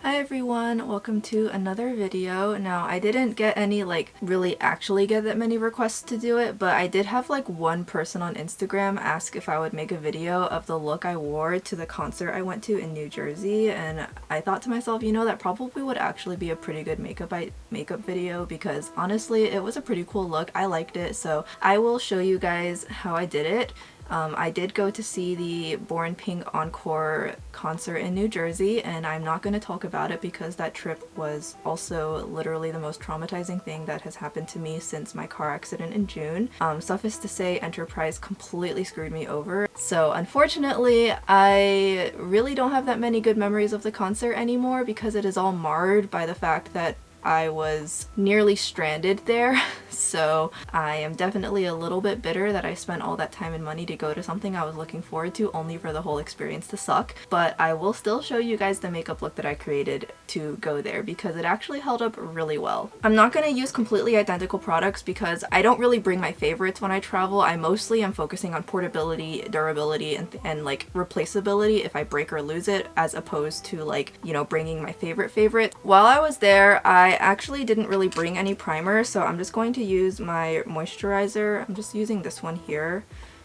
Hi everyone, welcome to another video. Now I didn't get any really actually get that many requests to do it, but I did have one person on Instagram ask if I would make a video of the look I wore to the concert I went to in New Jersey, and I thought to myself, you know, that probably would actually be a pretty good makeup video because honestly it was a pretty cool look. I liked it, so I will show you guys how I did it. I did go to see the Born Pink Encore concert in New Jersey, and I'm not going to talk about it because that trip was also literally the most traumatizing thing that has happened to me since my car accident in June. Suffice to say, Enterprise completely screwed me over. So unfortunately, I really don't have that many good memories of the concert anymore because it is all marred by the fact that I was nearly stranded there. So I am definitely a little bit bitter that I spent all that time and money to go to something I was looking forward to only for the whole experience to suck. But I will still show you guys the makeup look that I created to go there because it actually held up really well. I'm not going to use completely identical products because I don't really bring my favorites when I travel. I mostly am focusing on portability, durability, and replaceability if I break or lose it, as opposed to you know, bringing my favorite. While I was there, I actually didn't really bring any primer, so I'm just going to use my moisturizer. I'm just using this one here.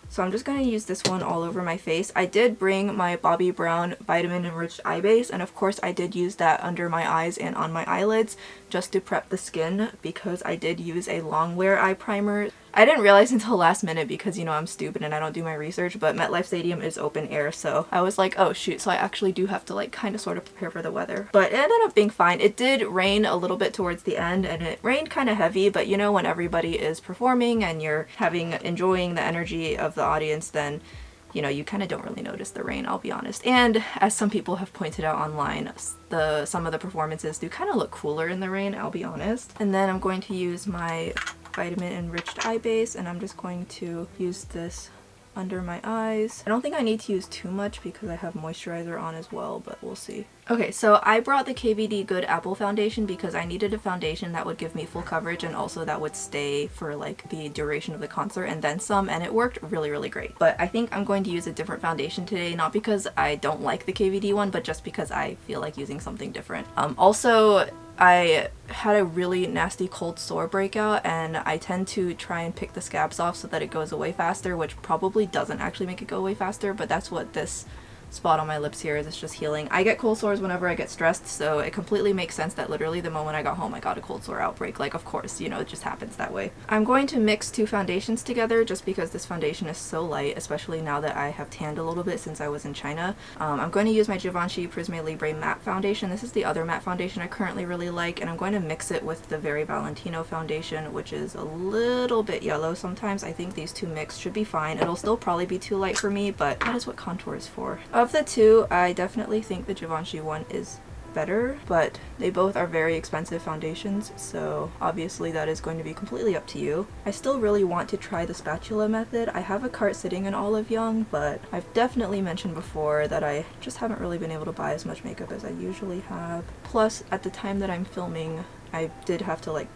So I'm just going to use this one all over my face. I did bring my Bobbi Brown Vitamin Enriched Eye Base, and of course I did use that under my eyes and on my eyelids just to prep the skin because I did use a long wear eye primer. I didn't realize until last minute because, you know, I'm stupid and I don't do my research, but MetLife Stadium is open air, so I was like, oh shoot, so I actually do have to kind of sort of prepare for the weather. But it ended up being fine. It did rain a little bit towards the end, and it rained kind of heavy, but you know, when everybody is performing and you're enjoying the energy of the audience, then you know, you kind of don't really notice the rain, I'll be honest. And as some people have pointed out online, some of the performances do kind of look cooler in the rain, I'll be honest. And then I'm going to use my Vitamin Enriched Eye Base, and I'm just going to use this under my eyes. I don't think I need to use too much because I have moisturizer on as well, but we'll see. Okay, so I brought the KVD Good Apple foundation because I needed a foundation that would give me full coverage and also that would stay for the duration of the concert and then some, and it worked really great. But I think I'm going to use a different foundation today, not because I don't like the KVD one, but just because I feel like using something different. Also, I had a really nasty cold sore breakout, and I tend to try and pick the scabs off so that it goes away faster, which probably doesn't actually make it go away faster, but that's what this spot on my lips here is. It's just healing. I get cold sores whenever I get stressed, so it completely makes sense that literally the moment I got home I got a cold sore outbreak. Of course, you know, it just happens that way. I'm going to mix two foundations together just because this foundation is so light, especially now that I have tanned a little bit since I was in China. I'm going to use my GIVENCHY Prisme Libre matte foundation. This is the other matte foundation I currently really like, and I'm going to mix it with the very Valentino foundation, which is a little bit yellow sometimes. I think these two mixed should be fine. It'll still probably be too light for me, but that is what contour is for. Of the two, I definitely think the GIVENCHY one is better, but they both are very expensive foundations, so obviously that is going to be completely up to you. I still really want to try the spatula method. I have a cart sitting in Olive Young, but I've definitely mentioned before that I just haven't really been able to buy as much makeup as I usually have. Plus, at the time that I'm filming, I did have to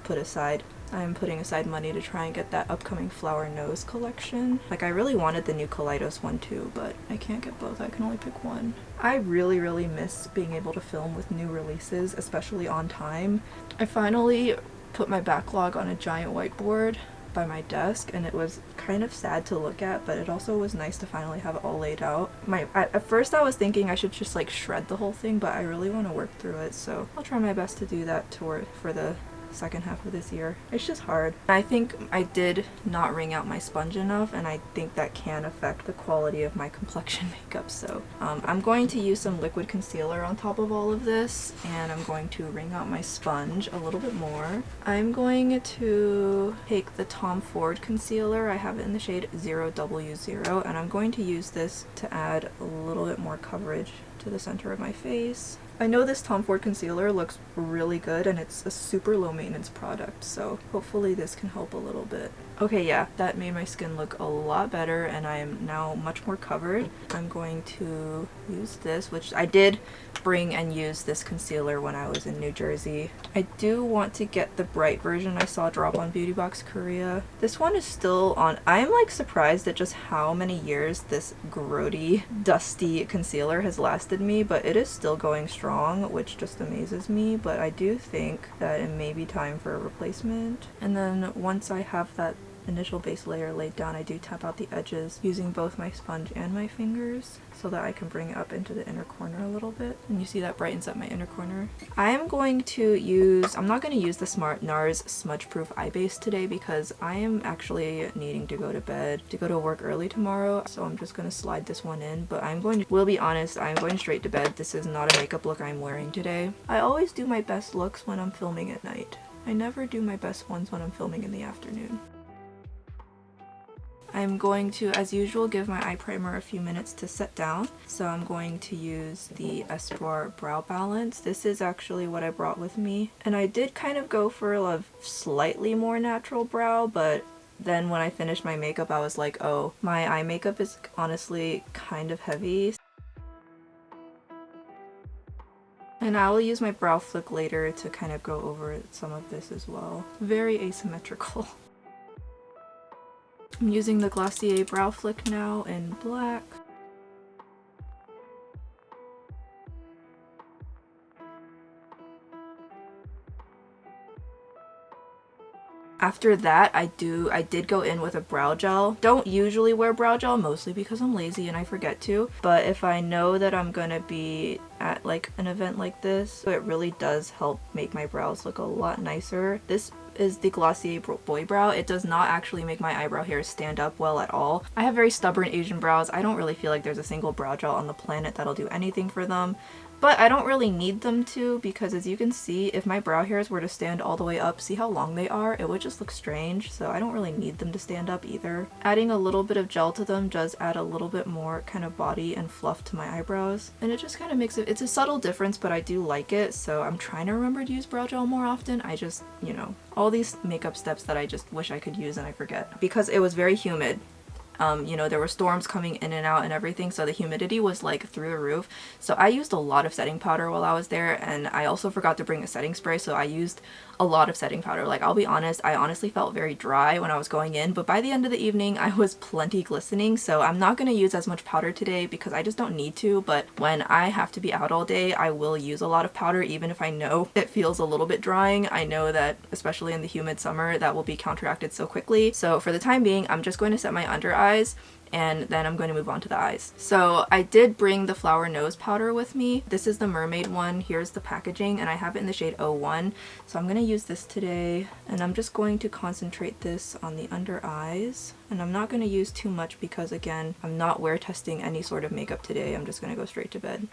I'm putting aside money to try and get that upcoming Flower Nose collection. I really wanted the new Kaleidos one too, but I can't get both. I can only pick one. I really miss being able to film with new releases, especially on time. I finally put my backlog on a giant whiteboard by my desk, and it was kind of sad to look at, but it also was nice to finally have it all laid out. At first I was thinking I should just shred the whole thing, but I really want to work through it, so I'll try my best to do that for the second half of this year. It's just hard. I think I did not wring out my sponge enough, and I think that can affect the quality of my complexion makeup, so I'm going to use some liquid concealer on top of all of this, and I'm going to wring out my sponge a little bit more. I'm going to take the Tom Ford concealer. I have it in the shade 0W0, and I'm going to use this to add a little bit more coverage to the center of my face. I know this Tom Ford concealer looks really good, and it's a super low maintenance product, so hopefully this can help a little bit. Okay, yeah, that made my skin look a lot better, and I am now much more covered. I'm going to use this, which I did bring and use this concealer when I was in New Jersey. I do want to get the bright version I saw drop on Beauty Box Korea. This one is still on. I'm like surprised at just how many years this grody, dusty concealer has lasted me, but it is still going strong, which just amazes me. But I do think that it may be time for a replacement. And then once I have that initial base layer laid down, I do tap out the edges using both my sponge and my fingers so that I can bring it up into the inner corner a little bit. And you see that brightens up my inner corner. I am going to use, I'm not going to use the NARS Smudge Proof Eye Base today because I am actually needing to go to bed, to go to work early tomorrow, so I'm just going to slide this one in. But will be honest, I'm going straight to bed. This is not a makeup look I'm wearing today. I always do my best looks when I'm filming at night. I never do my best ones when I'm filming in the afternoon. I'm going to, as usual, give my eye primer a few minutes to set down. So I'm going to use the Espoir Brow Balance. This is actually what I brought with me. And I did kind of go for a slightly more natural brow, but then when I finished my makeup, I was like, oh, my eye makeup is honestly kind of heavy. And I will use my brow flick later to kind of go over some of this as well. Very asymmetrical. I'm using the Glossier Brow Flick now in black. After that, I did go in with a brow gel. Don't usually wear brow gel, mostly because I'm lazy and I forget to. But if I know that I'm gonna be at like an event like this, it really does help make my brows look a lot nicer. This is the Glossier Boy Brow. It does not actually make my eyebrow hairs stand up well at all. I have very stubborn Asian brows. I don't really feel like there's a single brow gel on the planet that'll do anything for them. But I don't really need them to, because as you can see, if my brow hairs were to stand all the way up, see how long they are? It would just look strange, so I don't really need them to stand up either. Adding a little bit of gel to them does add a little bit more kind of body and fluff to my eyebrows. And it just kind of makes it, it's a subtle difference, but I do like it, so I'm trying to remember to use brow gel more often. I just, you know, all these makeup steps that I just wish I could use and I forget. Because it was very humid. You know, there were storms coming in and out and everything, so the humidity was like through the roof. So I used a lot of setting powder while I was there, and I also forgot to bring a setting spray, so I used a lot of setting powder. Like, I'll be honest, I honestly felt very dry when I was going in, but by the end of the evening I was plenty glistening. So I'm not going to use as much powder today because I just don't need to, but when I have to be out all day, I will use a lot of powder, even if I know it feels a little bit drying. I know that especially in the humid summer that will be counteracted so quickly. So for the time being, I'm just going to set my under eyes, and then I'm going to move on to the eyes. So I did bring the Flower Nose powder with me. This is the Mermaid one. Here's the packaging, and I have it in the shade 01. So I'm going to use this today, and I'm just going to concentrate this on the under eyes. And I'm not going to use too much because, again, I'm not wear testing any sort of makeup today. I'm just going to go straight to bed.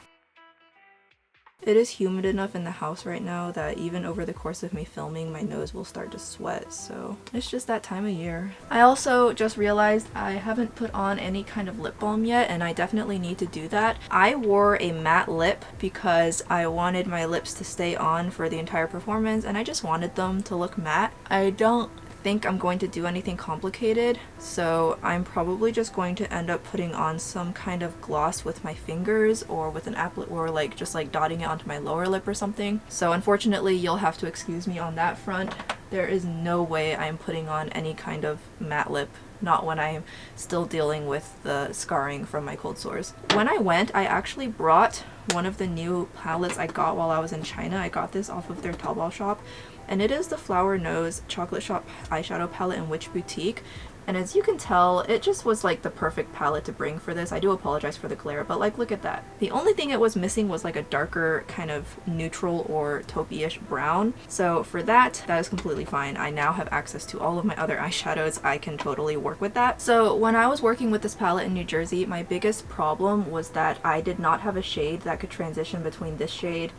It is humid enough in the house right now that even over the course of me filming, my nose will start to sweat, so it's just that time of year. I also just realized I haven't put on any kind of lip balm yet, and I definitely need to do that. I wore a matte lip because I wanted my lips to stay on for the entire performance, and I just wanted them to look matte. I don't think I'm going to do anything complicated, so I'm probably just going to end up putting on some kind of gloss with my fingers or with an applet, or like just like dotting it onto my lower lip or something. So unfortunately you'll have to excuse me on that front. There is no way I'm putting on any kind of matte lip, not when I'm still dealing with the scarring from my cold sores. When I went, I actually brought one of the new palettes I got while I was in China. I got this off of their Taobao shop, and it is the Flower Nose Chocolate Shop eyeshadow palette in Witch Boutique. And as you can tell, it just was like the perfect palette to bring for this. I do apologize for the glare, but like, look at that. The only thing it was missing was like a darker kind of neutral or taupey-ish brown. So for that, that is completely fine. I now have access to all of my other eyeshadows. I can totally work with that. So when I was working with this palette in New Jersey, my biggest problem was that I did not have a shade that could transition between this shade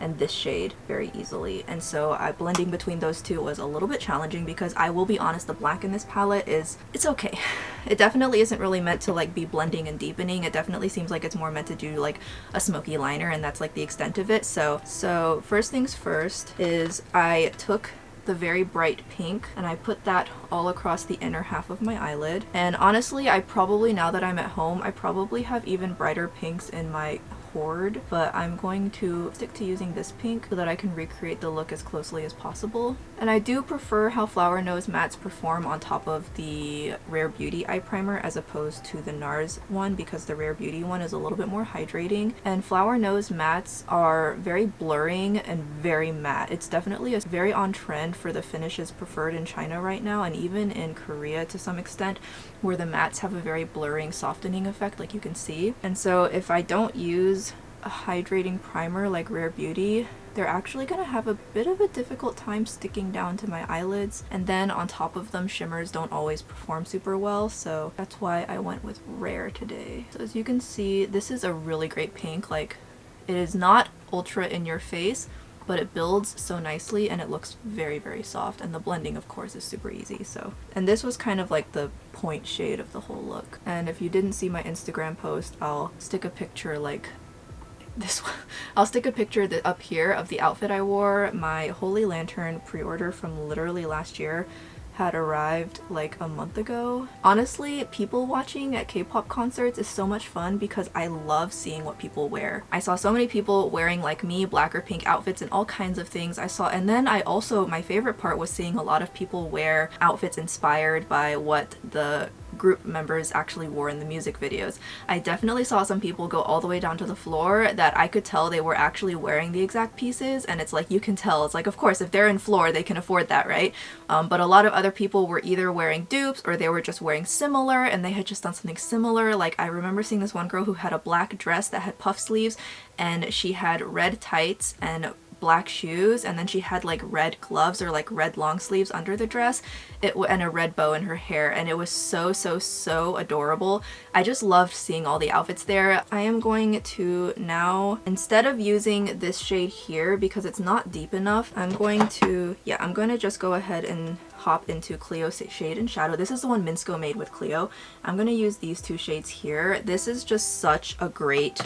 and this shade very easily, and so blending between those two was a little bit challenging, because I will be honest, the black in this palette it's okay. It definitely isn't really meant to like be blending and deepening. It definitely seems like it's more meant to do like a smoky liner, and that's like the extent of it. So first things first is I took the very bright pink, and I put that all across the inner half of my eyelid. And honestly, I probably, now that I'm at home, I probably have even brighter pinks in my hoard, but I'm going to stick to using this pink so that I can recreate the look as closely as possible. And I do prefer how Flower Nose mattes perform on top of the Rare Beauty eye primer as opposed to the NARS one, because the Rare Beauty one is a little bit more hydrating, and Flower Nose mattes are very blurring and very matte. It's definitely very on trend for the finishes preferred in China right now, and even in Korea to some extent, where the mattes have a very blurring softening effect, like you can see. And so if I don't use a hydrating primer like Rare Beauty, they're actually gonna have a bit of a difficult time sticking down to my eyelids, and then on top of them, shimmers don't always perform super well, so that's why I went with Rare today. So as you can see, this is a really great pink. Like, it is not ultra in your face, but it builds so nicely and it looks very, very soft, and the blending of course is super easy. So, and this was kind of like the point shade of the whole look. And if you didn't see my Instagram post, I'll stick a picture like this one. I'll stick a picture up here of the outfit I wore. My Holy Lantern pre-order from literally last year had arrived like a month ago. Honestly, people watching at K-pop concerts is so much fun because I love seeing what people wear. I saw so many people wearing like me, black or pink outfits and all kinds of things. And then I also, my favorite part was seeing a lot of people wear outfits inspired by what the group members actually wore in the music videos. I definitely saw some people go all the way down to the floor that I could tell they were actually wearing the exact pieces, and it's like, you can tell. It's like, of course, if they're in floor, they can afford that, right? But a lot of other people were either wearing dupes or they were just wearing similar, and they had just done something similar. Like, I remember seeing this one girl who had a black dress that had puff sleeves, and she had red tights and black shoes, and then she had like red gloves or like red long sleeves under the dress, and a red bow in her hair, and it was so adorable. I just loved seeing all the outfits there. I am going to now, instead of using this shade here because it's not deep enough, I'm going to just go ahead and hop into CLIO Shade and Shadow. This is the one Minsko made with CLIO. I'm going to use these two shades here. This is just such a great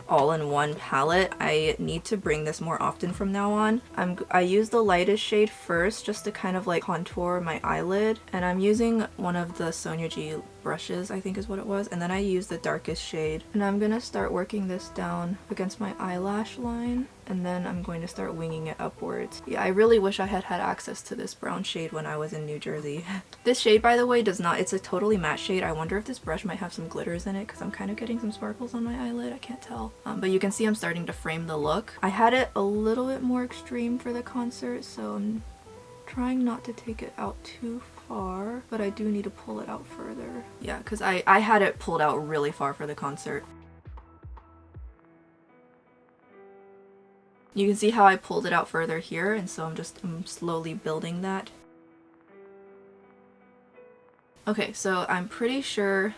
all-in-one palette. I need to bring this more often from now on. I use the lightest shade first just to kind of like contour my eyelid, and I'm using one of the Sonia G brushes, I think is what it was, and then I use the darkest shade, and I'm gonna start working this down against my eyelash line, and then I'm going to start winging it upwards. Yeah, I really wish I had had access to this brown shade when I was in New Jersey. This shade, by the way, it's a totally matte shade. I wonder if this brush might have some glitters in it because I'm kind of getting some sparkles on my eyelid. I can't tell. But you can see I'm starting to frame the look. I had it a little bit more extreme for the concert, so I'm trying not to take it out too far, but I do need to pull it out further. Yeah, because I had it pulled out really far for the concert. You can see how I pulled it out further here, and so I'm slowly building that. Okay, so I'm pretty sure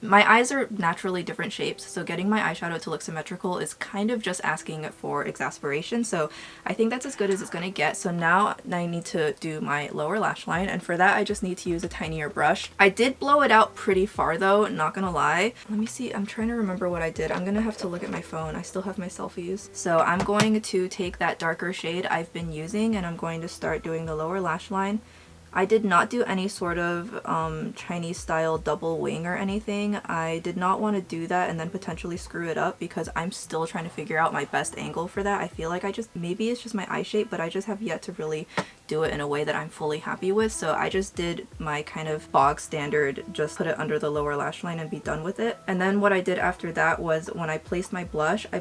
my eyes are naturally different shapes, so getting my eyeshadow to look symmetrical is kind of just asking for exasperation, so I think that's as good as it's gonna get. So now I need to do my lower lash line, and for that I just need to use a tinier brush. I did blow it out pretty far though, not gonna lie. Let me see, I'm trying to remember what I did. I'm gonna have to look at my phone. I still have my selfies. So I'm going to take that darker shade I've been using, and I'm going to start doing the lower lash line. I did not do any sort of Chinese style double wing or anything. I did not want to do that and then potentially screw it up because I'm still trying to figure out my best angle for that. I feel like maybe it's just my eye shape, but I just have yet to really do it in a way that I'm fully happy with. So I just did my kind of bog standard, just put it under the lower lash line and be done with it. And then what I did after that was when I placed my blush, I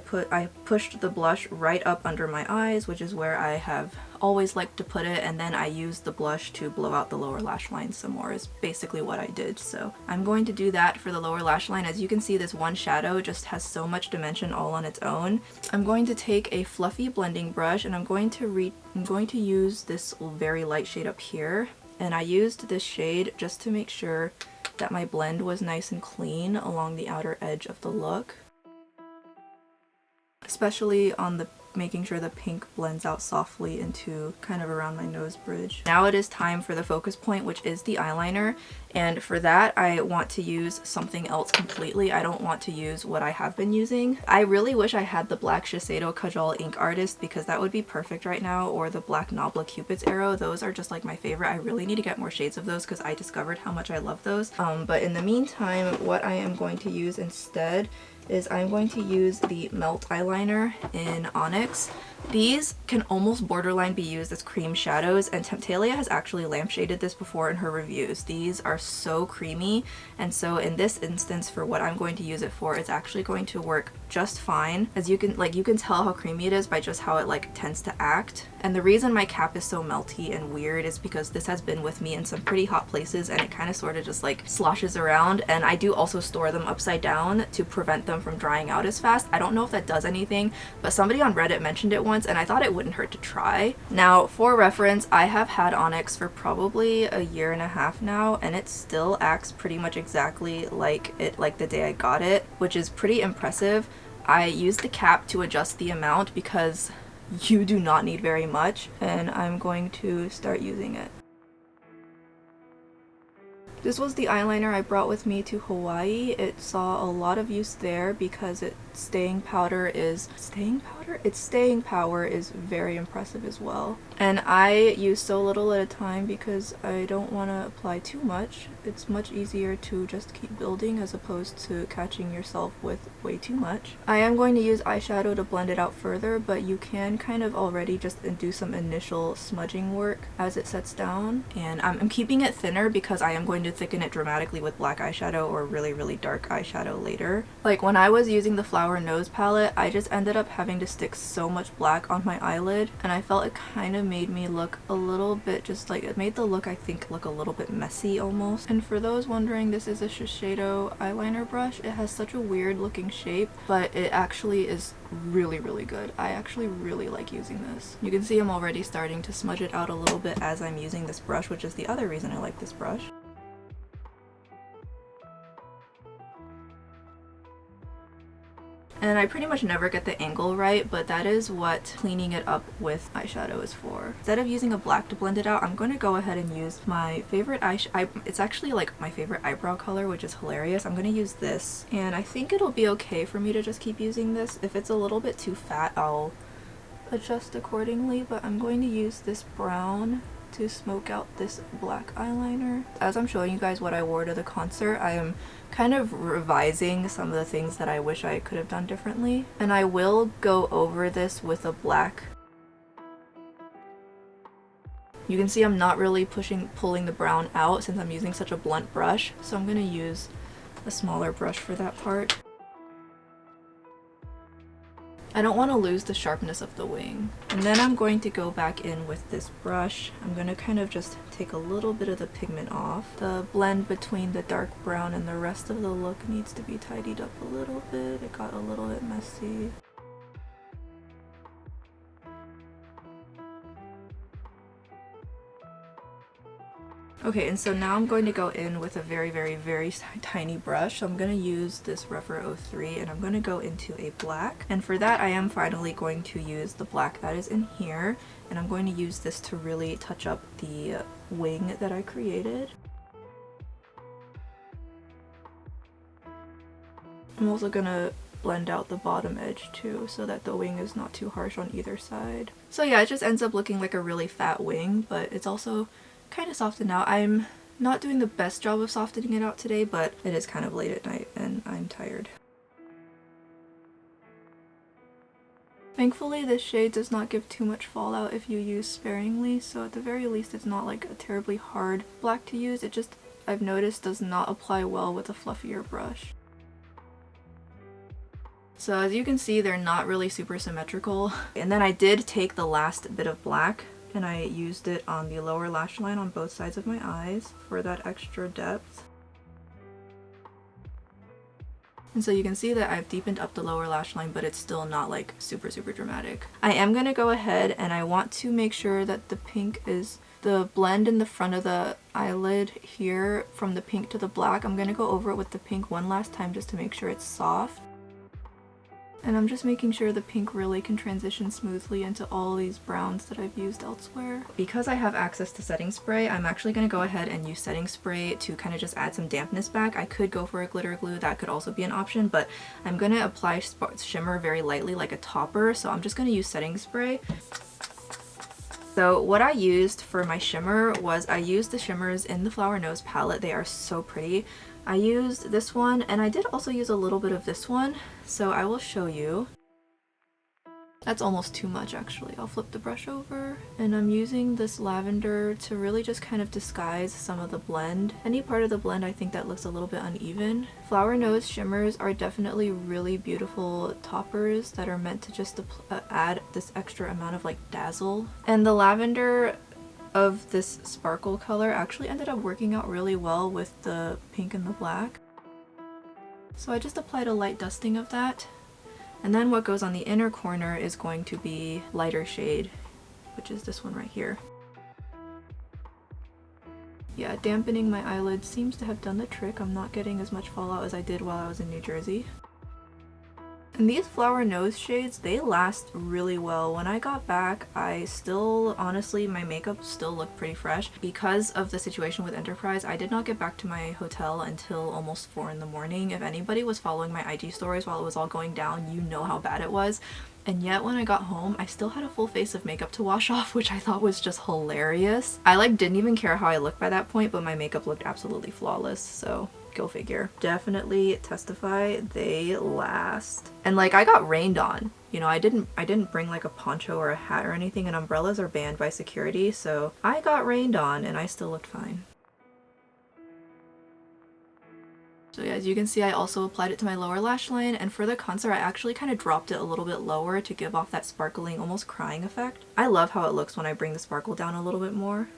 pushed the blush right up under my eyes, which is where I have always liked to put it, and then I used the blush to blow out the lower lash line some more is basically what I did. So I'm going to do that for the lower lash line. As you can see, this one shadow just has so much dimension all on its own. I'm going to take a fluffy blending brush, and I'm going to use this very light shade up here, and I used this shade just to make sure that my blend was nice and clean along the outer edge of the look, especially on the making sure the pink blends out softly into kind of around my nose bridge. Now it is time for the focus point, which is the eyeliner. And for that, I want to use something else completely. I don't want to use what I have been using. I really wish I had the black Shiseido Kajal Ink Artist because that would be perfect right now, or the black Nabla Cupid's Arrow. Those are just like my favorite. I really need to get more shades of those because I discovered how much I love those. But in the meantime, what I am going to use instead is I'm going to use the Melt eyeliner in Onyx. These can almost borderline be used as cream shadows, and Temptalia has actually lampshaded this before in her reviews. These are so creamy, and so in this instance, for what I'm going to use it for, it's actually going to work just fine. As you can tell how creamy it is by just how it like tends to act. And the reason my cap is so melty and weird is because this has been with me in some pretty hot places, and it kind of sort of just like sloshes around. And I do also store them upside down to prevent them from drying out as fast. I don't know if that does anything, but somebody on Reddit mentioned it once and I thought it wouldn't hurt to try. Now, for reference, I have had Onyx for probably a year and a half now, and it still acts pretty much exactly like the day I got it, which is pretty impressive. I used the cap to adjust the amount because you do not need very much, and I'm going to start using it. This was the eyeliner I brought with me to Hawaii. It saw a lot of use there because its staying power is very impressive as well. And I use so little at a time because I don't want to apply too much. It's much easier to just keep building as opposed to catching yourself with way too much. I am going to use eyeshadow to blend it out further, but you can kind of already just do some initial smudging work as it sets down. And I'm keeping it thinner because I am going to thicken it dramatically with black eyeshadow or really, really dark eyeshadow later. Like when I was using the Flower Nose palette, I just ended up having to stick so much black on my eyelid, and I felt it kind of made me look a little bit just like, it made the look I think look a little bit messy almost. And for those wondering, this is a Shiseido eyeliner brush. It has such a weird looking shape, but it actually is really, really good. I actually really like using this. You can see I'm already starting to smudge it out a little bit as I'm using this brush, which is the other reason I like this brush. And I pretty much never get the angle right, but that is what cleaning it up with eyeshadow is for. Instead of using a black to blend it out, I'm going to go ahead and use my favorite it's actually like my favorite eyebrow color, which is hilarious. I'm going to use this, and I think it'll be okay for me to just keep using this. If it's a little bit too fat, I'll adjust accordingly, but I'm going to use this brown to smoke out this black eyeliner. As I'm showing you guys what I wore to the concert, I am kind of revising some of the things that I wish I could have done differently, and I will go over this with a black. You can see I'm not really pulling the brown out since I'm using such a blunt brush, so I'm going to use a smaller brush for that part. I don't want to lose the sharpness of the wing. And then I'm going to go back in with this brush. I'm going to kind of just take a little bit of the pigment off. The blend between the dark brown and the rest of the look needs to be tidied up a little bit. It got a little bit messy. Okay, and so now I'm going to go in with a very, very, very tiny brush. So I'm going to use this REPHR 03, and I'm going to go into a black. And for that, I am finally going to use the black that is in here. And I'm going to use this to really touch up the wing that I created. I'm also going to blend out the bottom edge too, so that the wing is not too harsh on either side. So yeah, it just ends up looking like a really fat wing, but it's also kind of softened out. I'm not doing the best job of softening it out today, but it is kind of late at night and I'm tired. Thankfully, this shade does not give too much fallout if you use sparingly, so at the very least it's not like a terribly hard black to use. It just, I've noticed, does not apply well with a fluffier brush. So as you can see, they're not really super symmetrical. And then I did take the last bit of black and I used it on the lower lash line on both sides of my eyes for that extra depth. And so you can see that I've deepened up the lower lash line, but it's still not like super, super dramatic. I am going to go ahead and I want to make sure that the pink is the blend in the front of the eyelid here from the pink to the black. I'm going to go over it with the pink one last time just to make sure it's soft. And I'm just making sure the pink really can transition smoothly into all these browns that I've used elsewhere. Because I have access to setting spray, I'm actually going to go ahead and use setting spray to kind of just add some dampness back. I could go for a glitter glue, that could also be an option, but I'm going to apply shimmer very lightly like a topper, so I'm just going to use setting spray. So what I used for my shimmer was I used the shimmers in the Flower Nose palette. They are so pretty. I used this one, and I did also use a little bit of this one, so I will show you. That's almost too much actually. I'll flip the brush over, and I'm using this lavender to really just kind of disguise some of the blend. Any part of the blend I think that looks a little bit uneven. Flower Nose shimmers are definitely really beautiful toppers that are meant to just add this extra amount of like dazzle. And the lavender of this sparkle color actually ended up working out really well with the pink and the black. So I just applied a light dusting of that. And then what goes on the inner corner is going to be lighter shade, which is this one right here. Yeah, dampening my eyelids seems to have done the trick. I'm not getting as much fallout as I did while I was in New Jersey. And these Flower Nose shades, they last really well. When I got back, I still, honestly, my makeup still looked pretty fresh. Because of the situation with Enterprise, I did not get back to my hotel until almost 4 in the morning. If anybody was following my IG stories while it was all going down, you know how bad it was. And yet when I got home, I still had a full face of makeup to wash off, which I thought was just hilarious. I like didn't even care how I looked by that point, but my makeup looked absolutely flawless, so go figure. Definitely testify, they last. And like, I got rained on. You know, I didn't bring like a poncho or a hat or anything, and umbrellas are banned by security, so I got rained on and I still looked fine. So yeah, as you can see, I also applied it to my lower lash line, and for the concealer I actually kind of dropped it a little bit lower to give off that sparkling, almost crying effect. I love how it looks when I bring the sparkle down a little bit more.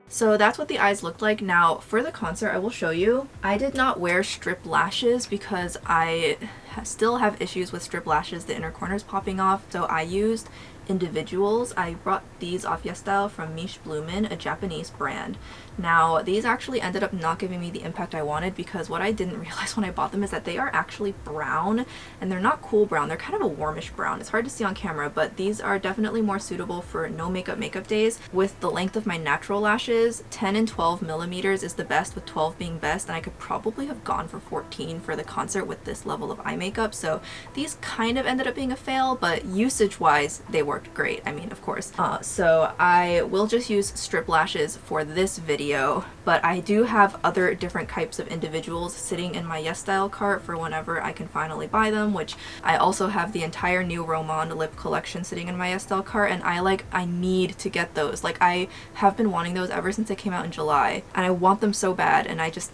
So that's what the eyes looked like. Now for the concealer, I will show you. I did not wear strip lashes because I still have issues with strip lashes, the inner corners popping off, so I used individuals. I brought these off YesStyle from Miche Bloomin', a Japanese brand. Now these actually ended up not giving me the impact I wanted, because what I didn't realize when I bought them is that they are actually brown, and they're not cool brown, they're kind of a warmish brown. It's hard to see on camera, but these are definitely more suitable for no makeup days. With the length of my natural lashes, 10 and 12 millimeters is the best, with 12 being best, and I could probably have gone for 14 for the concert with this level of eye makeup, so these kind of ended up being a fail, but usage wise they worked great. I mean, of course. So I will just use strip lashes for this video, but I do have other different types of individuals sitting in my YesStyle cart for whenever I can finally buy them, which I also have the entire new Romand lip collection sitting in my YesStyle cart, and I need to get those. Like, I have been wanting those ever since they came out in July, and I want them so bad, and I just,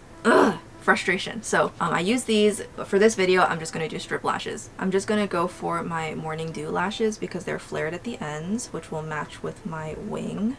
frustration. So I use these, but for this video I'm just going to do strip lashes. I'm just going to go for my Morning Dew lashes because they're flared at the ends, which will match with my wing.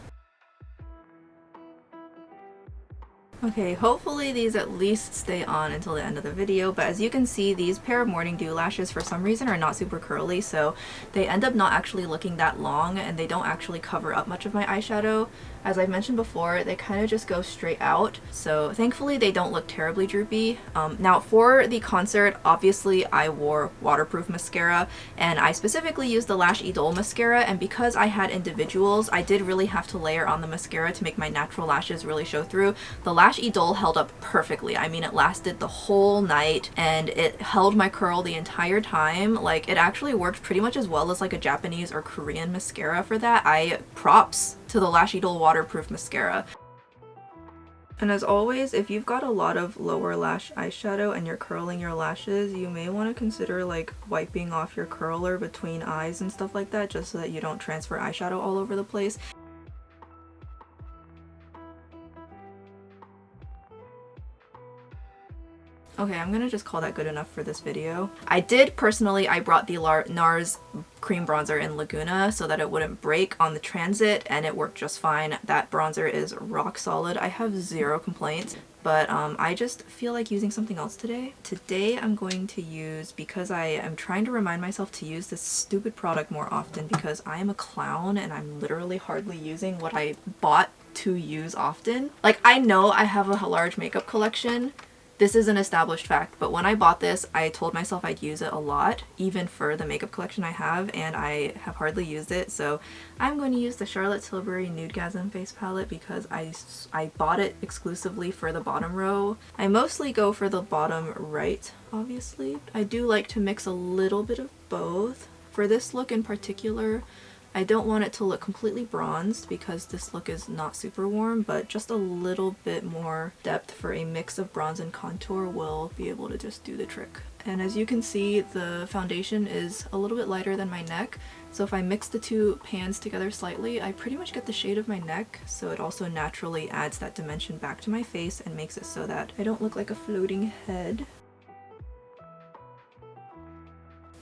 Okay, hopefully these at least stay on until the end of the video, but as you can see, these pair of Morning Dew lashes for some reason are not super curly, so they end up not actually looking that long, and they don't actually cover up much of my eyeshadow. As I've mentioned before, they kind of just go straight out, so thankfully they don't look terribly droopy. Now for the concert, obviously I wore waterproof mascara, and I specifically used the Lash Idole mascara, and because I had individuals, I did really have to layer on the mascara to make my natural lashes really show through. The Lash Idole held up perfectly. I mean, it lasted the whole night, and it held my curl the entire time. Like, it actually worked pretty much as well as like a Japanese or Korean mascara for that. Props to the Lash Idole waterproof mascara. And as always, if you've got a lot of lower lash eyeshadow and you're curling your lashes, you may want to consider like wiping off your curler between eyes and stuff like that, just so that you don't transfer eyeshadow all over the place. Okay, I'm gonna just call that good enough for this video. I brought the NARS cream bronzer in Laguna so that it wouldn't break on the transit, and it worked just fine. That bronzer is rock solid. I have zero complaints, but I just feel like using something else today. Today I'm going to use, because I am trying to remind myself to use this stupid product more often, because I am a clown and I'm literally hardly using what I bought to use often. Like, I know I have a large makeup collection, This is an established fact, but when I bought this, I told myself I'd use it a lot, even for the makeup collection I have, and I have hardly used it. So I'm going to use the Charlotte Tilbury Nudegasm face palette because I bought it exclusively for the bottom row. I mostly go for the bottom right, obviously. I do like to mix a little bit of both. For this look in particular, I don't want it to look completely bronzed because this look is not super warm, but just a little bit more depth for a mix of bronze and contour will be able to just do the trick. And as you can see, the foundation is a little bit lighter than my neck, so if I mix the two pans together slightly, I pretty much get the shade of my neck, so it also naturally adds that dimension back to my face and makes it so that I don't look like a floating head.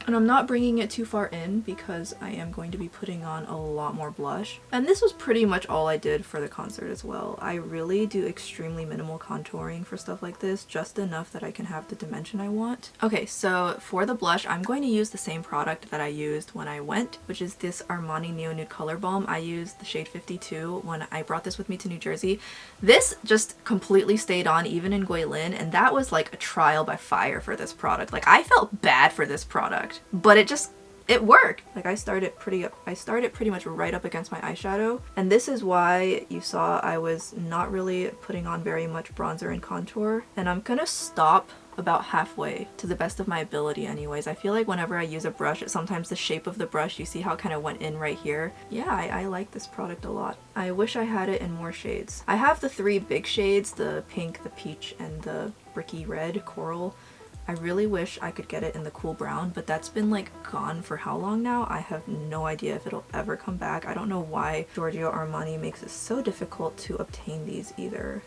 And I'm not bringing it too far in because I am going to be putting on a lot more blush. And this was pretty much all I did for the concert as well. I really do extremely minimal contouring for stuff like this, just enough that I can have the dimension I want. Okay, so for the blush, I'm going to use the same product that I used when I went, which is this Armani Neo Nude Color Balm. I used the shade 52 when I brought this with me to New Jersey. This just completely stayed on even in Guilin, and that was like a trial by fire for this product. Like, I felt bad for this product. But it worked. Like, I started pretty much right up against my eyeshadow, and this is why you saw I was not really putting on very much bronzer and contour, and I'm gonna stop about halfway to the best of my ability anyways. I feel like whenever I use a brush, sometimes the shape of the brush, you see how it kind of went in right here? Yeah, I like this product a lot. I wish I had it in more shades. I have the three big shades, the pink, the peach, and the bricky red coral. I really wish I could get it in the cool brown, but that's been like gone for how long now? I have no idea if it'll ever come back. I don't know why Giorgio Armani makes it so difficult to obtain these either.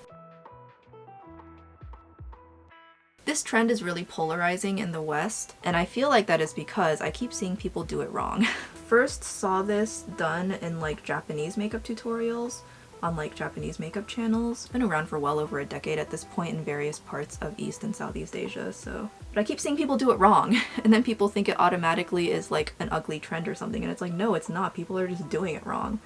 This trend is really polarizing in the West, and I feel like that is because I keep seeing people do it wrong. First saw this done in like Japanese makeup tutorials on like Japanese makeup channels. It's been around for well over a decade at this point in various parts of East and Southeast Asia, so. But I keep seeing people do it wrong, and then people think it automatically is like an ugly trend or something, and it's like, no, it's not. People are just doing it wrong.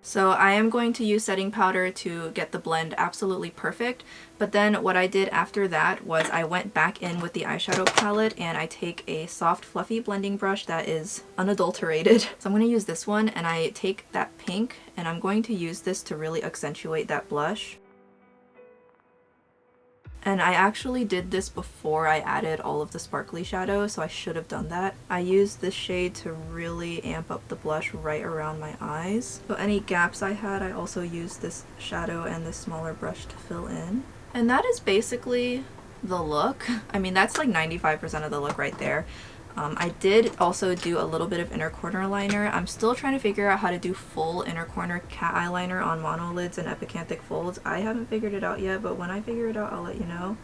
So I am going to use setting powder to get the blend absolutely perfect, but then what I did after that was I went back in with the eyeshadow palette and I take a soft fluffy blending brush that is unadulterated. So I'm going to use this one, and I take that pink and I'm going to use this to really accentuate that blush. And I actually did this before I added all of the sparkly shadow, so I should have done that. I used this shade to really amp up the blush right around my eyes. So any gaps I had, I also used this shadow and this smaller brush to fill in. And that is basically the look. I mean, that's like 95% of the look right there. I did also do a little bit of inner corner liner. I'm still trying to figure out how to do full inner corner cat eyeliner on monolids and epicanthic folds. I haven't figured it out yet, but when I figure it out, I'll let you know.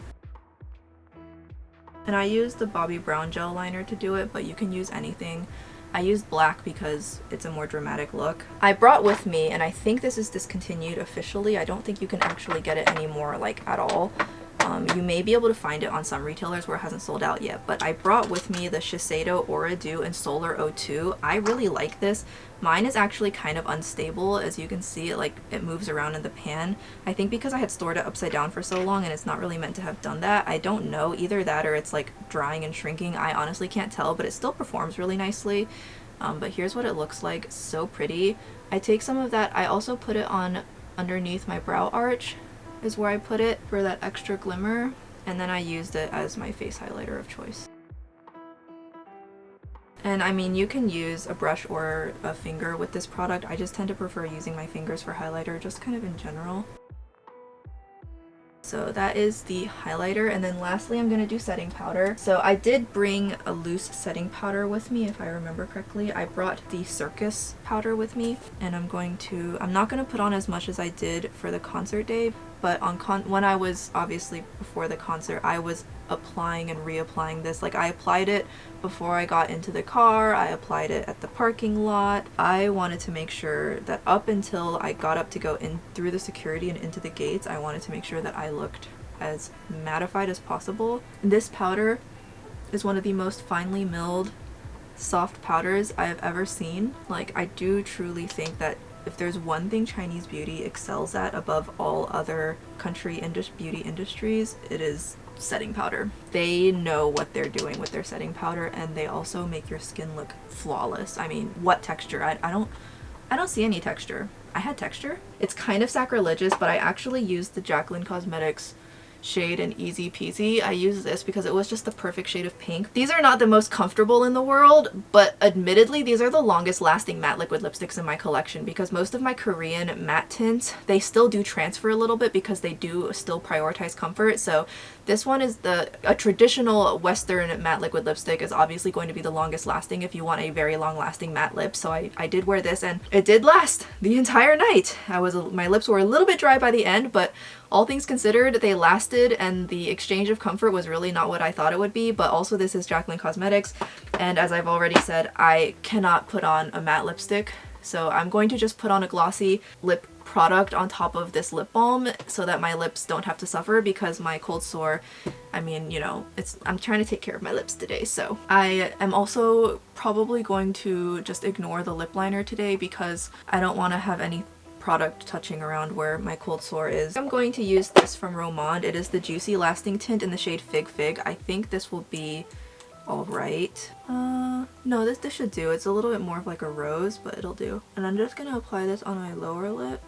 And I used the BOBBI brown gel liner to do it, but you can use anything. I used black because it's a more dramatic look. I brought with me, and I think this is discontinued officially. I don't think you can actually get it anymore, like at all. You may be able to find it on some retailers where it hasn't sold out yet, but I brought with me the Shiseido Aura Dew in Solar 02. I really like this. Mine is actually kind of unstable. As you can see, it moves around in the pan. I think because I had stored it upside down for so long and it's not really meant to have done that. I don't know, either that or it's like drying and shrinking. I honestly can't tell, but it still performs really nicely. But here's what it looks like. So pretty. I take some of that. I also put it on underneath my brow arch, is where I put it for that extra glimmer, and then I used it as my face highlighter of choice. And I mean, you can use a brush or a finger with this product. I just tend to prefer using my fingers for highlighter, just kind of in general. So that is the highlighter, and then lastly I'm going to do setting powder. So I did bring a loose setting powder with me, if I remember correctly. I brought the Circus powder with me, and I'm not going to put on as much as I did for the concert day, but when I was, obviously before the concert, I was applying and reapplying this. Like, I applied it before I got into the car, I applied it at the parking lot. I wanted to make sure that up until I got up to go in through the security and into the gates, I wanted to make sure that I looked as mattified as possible. This powder is one of the most finely milled soft powders I have ever seen. Like, I do truly think that if there's one thing Chinese beauty excels at above all other country beauty industries, it is setting powder. They know what they're doing with their setting powder, and they also make your skin look flawless. I mean, what texture? I don't see any texture. I had texture. It's kind of sacrilegious, but I actually used the Jaclyn Cosmetics shade in Easy Peasy. I used this because it was just the perfect shade of pink. These are not the most comfortable in the world, but admittedly these are the longest lasting matte liquid lipsticks in my collection, because most of my Korean matte tints, they still do transfer a little bit because they do still prioritize comfort. So this one is a traditional Western matte liquid lipstick is obviously going to be the longest lasting if you want a very long lasting matte lip. So I did wear this, and it did last the entire night. My lips were a little bit dry by the end, but all things considered, they lasted, and the exchange of comfort was really not what I thought it would be. But also, this is Jaclyn Cosmetics, and as I've already said, I cannot put on a matte lipstick, so I'm going to just put on a glossy lip product on top of this lip balm so that my lips don't have to suffer, because my cold sore, I mean, you know, I'm trying to take care of my lips today. So I am also probably going to just ignore the lip liner today because I don't want to have any product touching around where my cold sore is. I'm going to use this from Romand. It is the Juicy Lasting Tint in the shade Fig Fig. I think this will be alright. No, this should do. It's a little bit more of like a rose, but it'll do. And I'm just gonna apply this on my lower lip.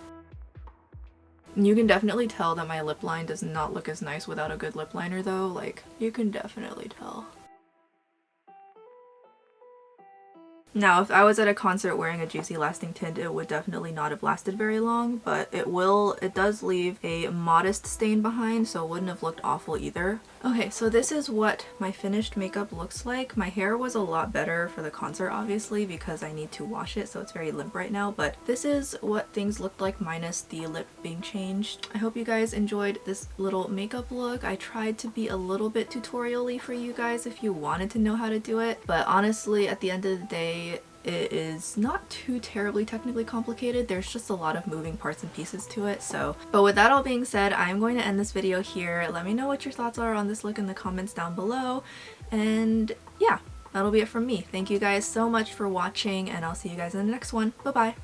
You can definitely tell that my lip line does not look as nice without a good lip liner though. Like, you can definitely tell. Now, if I was at a concert wearing a Juicy Lasting Tint, it would definitely not have lasted very long, but it does leave a modest stain behind, so it wouldn't have looked awful either. Okay, so this is what my finished makeup looks like. My hair was a lot better for the concert, obviously, because I need to wash it, so it's very limp right now, but this is what things looked like minus the lip being changed. I hope you guys enjoyed this little makeup look. I tried to be a little bit tutorial-y for you guys if you wanted to know how to do it, but honestly, at the end of the day, it is not too terribly technically complicated. There's just a lot of moving parts and pieces to it. So, but with that all being said, I'm going to end this video here. Let me know what your thoughts are on this look in the comments down below. And yeah, that'll be it from me. Thank you guys so much for watching, and I'll see you guys in the next one. Bye bye.